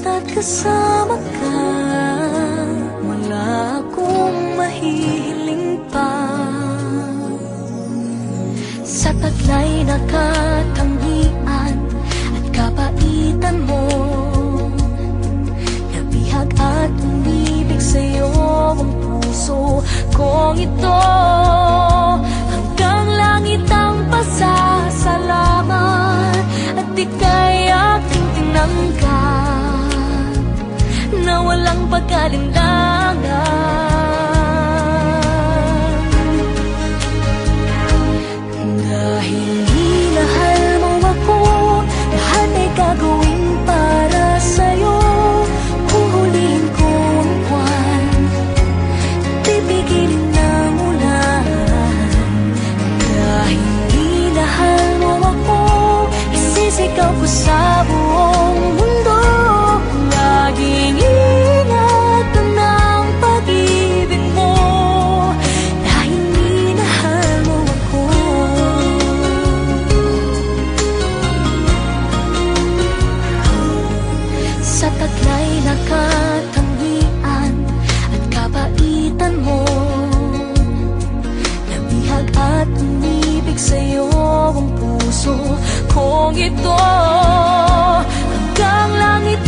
Basta't kasama ka, wala akong mahihiling pa. Sa taglay na katangian at kapaitan mo, nabihag at umibig sa'yo ang puso kong ito. Hanggang langit ang pasasalamat at ika'y aking tinanggap na walang pagkalinlangan. Dahil minahal mo ako, lahat ay gagawin para sa'yo. Huhulihin ko ang buwan, pipigilin ng ulan. Dahil minahal mo ako, isisigaw ko sa buong mundo. Laging ingatan ng pag-ibig mo, dahil minahal mo ako. Sa taglay na katangian at kapaitan mo, nabihag at umibig sa'yo ang puso kong ito. Hanggang langit